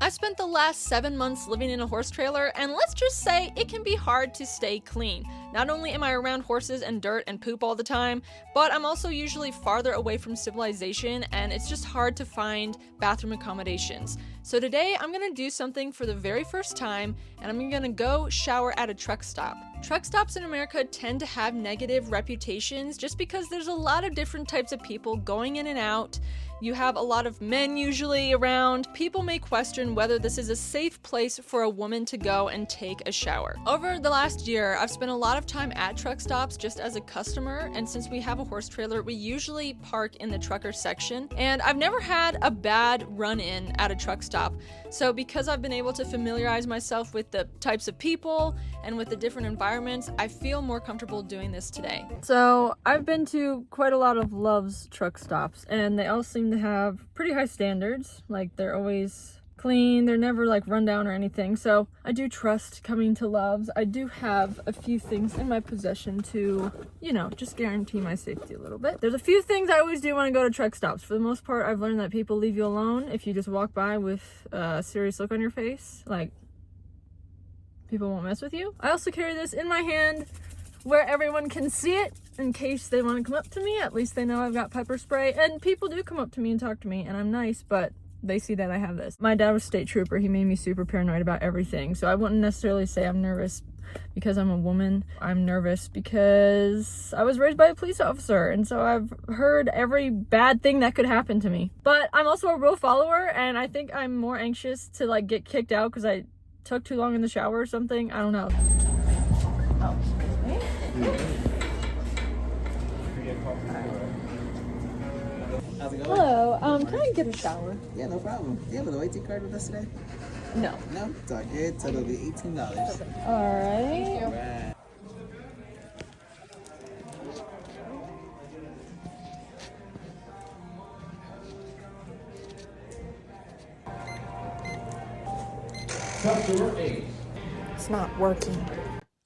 I spent the last 7 months living in a horse trailer, and let's just say it can be hard to stay clean. Not only am I around horses and dirt and poop all the time, but I'm also usually farther away from civilization, and it's just hard to find bathroom accommodations. So today I'm gonna do something for the very first time, and I'm gonna go shower at a truck stop. Truck stops in America tend to have negative reputations just because there's a lot of different types of people going in and out. You have a lot of men usually around. People may question whether this is a safe place for a woman to go and take a shower. Over the last year, I've spent a lot of time at truck stops just as a customer, and since we have a horse trailer, we usually park in the trucker section, and I've never had a bad run-in at a truck stop. So because I've been able to familiarize myself with the types of people and with the different environments, I feel more comfortable doing this today. So I've been to quite a lot of Love's truck stops, and they all seem to have pretty high standards. Like, they're always clean, they're never like run down or anything. So I do trust coming to Love's. I do have a few things in my possession to, just guarantee my safety a little bit. There's a few things I always do when I go to truck stops. For the most part, I've learned that people leave you alone if you just walk by with a serious look on your face. Like, people won't mess with you. I also carry this in my hand where everyone can see it in case they want to come up to me. At least they know I've got pepper spray, and people do come up to me and talk to me, and I'm nice, but they see that I have this. My dad was a state trooper. He made me super paranoid about everything, so I wouldn't necessarily say I'm nervous because I'm a woman. I'm nervous because I was raised by a police officer, and so I've heard every bad thing that could happen to me. But I'm also a rule follower, and I think I'm more anxious to like get kicked out because I took too long in the shower or something. I don't know. Oh, excuse me. How's it going? Hello, can I get a shower? Yeah, no problem. Do you have an OIT card with us today? No. No? It's all good. So it'll be $18. Alright. Right. Customer 8. It's not working.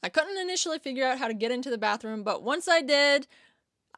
I couldn't initially figure out how to get into the bathroom, but once I did,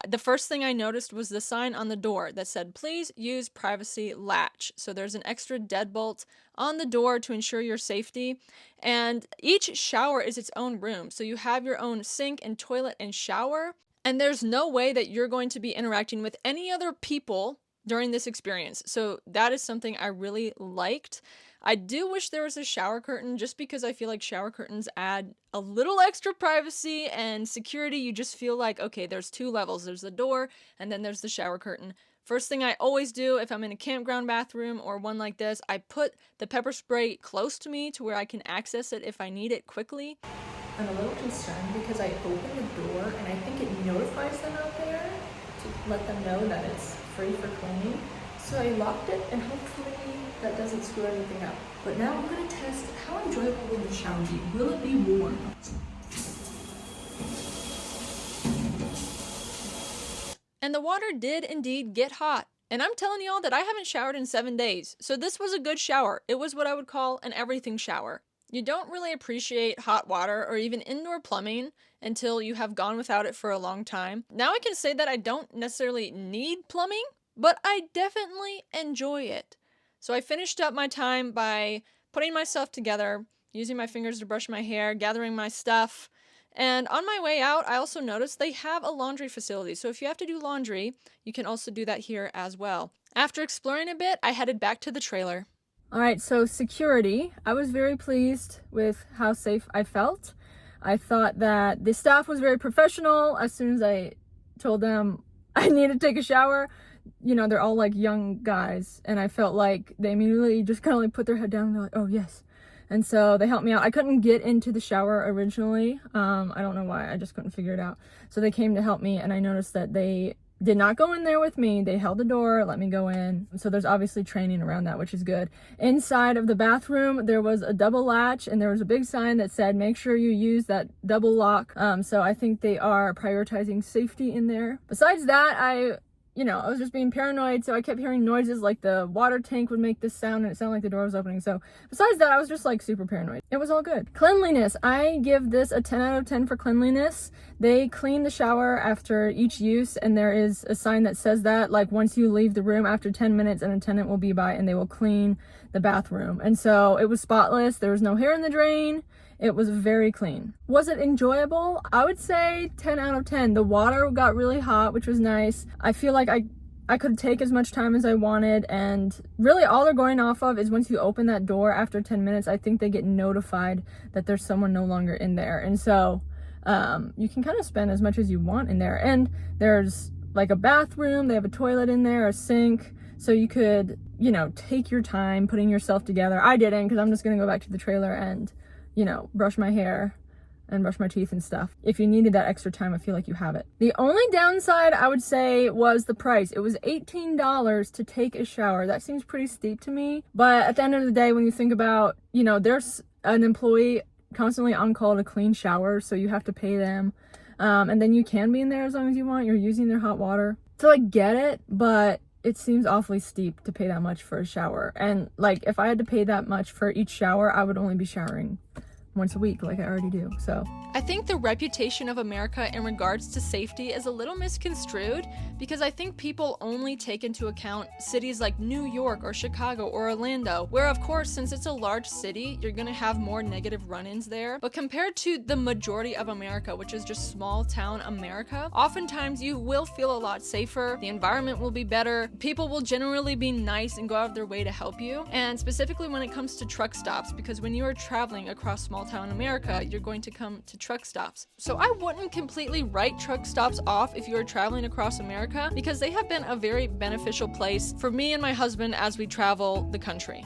the first thing I noticed was the sign on the door that said, "Please use privacy latch." So there's an extra deadbolt on the door to ensure your safety. And each shower is its own room. So you have your own sink and toilet and shower. And there's no way that you're going to be interacting with any other people during this experience. So that is something I really liked. I do wish there was a shower curtain just because I feel like shower curtains add a little extra privacy and security. You just feel like, okay, there's two levels. There's the door and then there's the shower curtain. First thing I always do if I'm in a campground bathroom or one like this, I put the pepper spray close to me to where I can access it if I need it quickly. I'm a little concerned because I opened the door and I think it notifies them out there to let them know that it's free for cleaning. So I locked it, and hopefully that doesn't screw anything up. But now I'm going to test how enjoyable will the shower be. Will it be warm? And the water did indeed get hot. And I'm telling y'all that I haven't showered in 7 days. So this was a good shower. It was what I would call an everything shower. You don't really appreciate hot water or even indoor plumbing until you have gone without it for a long time. Now I can say that I don't necessarily need plumbing, but I definitely enjoy it. So I finished up my time by putting my stuff together, using my fingers to brush my hair, gathering my stuff. And on my way out, I also noticed they have a laundry facility. So if you have to do laundry, you can also do that here as well. After exploring a bit, I headed back to the trailer. All right, so security. I was very pleased with how safe I felt. I thought that the staff was very professional. As soon as I told them I needed to take a shower, they're all like young guys, and I felt like they immediately just kind of like put their head down and they're like, "Oh, yes." And so they helped me out. I couldn't get into the shower originally. I don't know why. I just couldn't figure it out. So they came to help me, and I noticed that they did not go in there with me. They held the door, let me go in. So there's obviously training around that, which is good. Inside of the bathroom, there was a double latch, and there was a big sign that said, "Make sure you use that double lock." So I think they are prioritizing safety in there. Besides that, I was just being paranoid, so I kept hearing noises like the water tank would make this sound, and it sounded like the door was opening. So besides that, I was just like super paranoid. It was all good. Cleanliness. I give this a 10 out of 10 for cleanliness. They clean the shower after each use, and there is a sign that says that, like, once you leave the room after 10 minutes, an attendant will be by and they will clean the bathroom. And so it was spotless. There was no hair in the drain. It was very clean. Was it enjoyable? I would say 10 out of 10. The water got really hot, which was nice. I feel like I could take as much time as I wanted, and really all they're going off of is once you open that door after 10 minutes, I think they get notified that there's someone no longer in there. And so you can kind of spend as much as you want in there. And there's like a bathroom, they have a toilet in there, a sink, so you could, you know, take your time putting yourself together. I didn't, because I'm just gonna go back to the trailer and, you know, brush my hair and brush my teeth and stuff. If you needed that extra time, I feel like you have it. The only downside I would say was the price. It was $18 to take a shower. That seems pretty steep to me. But at the end of the day, when you think about, you know, there's an employee constantly on call to clean showers, so you have to pay them. And then you can be in there as long as you want. You're using their hot water. So I get it, but it seems awfully steep to pay that much for a shower. And like, if I had to pay that much for each shower, I would only be showering once a week like I already do. So I think the reputation of America in regards to safety is a little misconstrued, because I think people only take into account cities like New York or Chicago or Orlando, where of course, since it's a large city, you're gonna have more negative run-ins there. But compared to the majority of America, which is just small town America, oftentimes you will feel a lot safer, the environment will be better, people will generally be nice and go out of their way to help you. And specifically when it comes to truck stops, because when you are traveling across small town America, you're going to come to truck stops. So I wouldn't completely write truck stops off if you are traveling across America, because they have been a very beneficial place for me and my husband as we travel the country.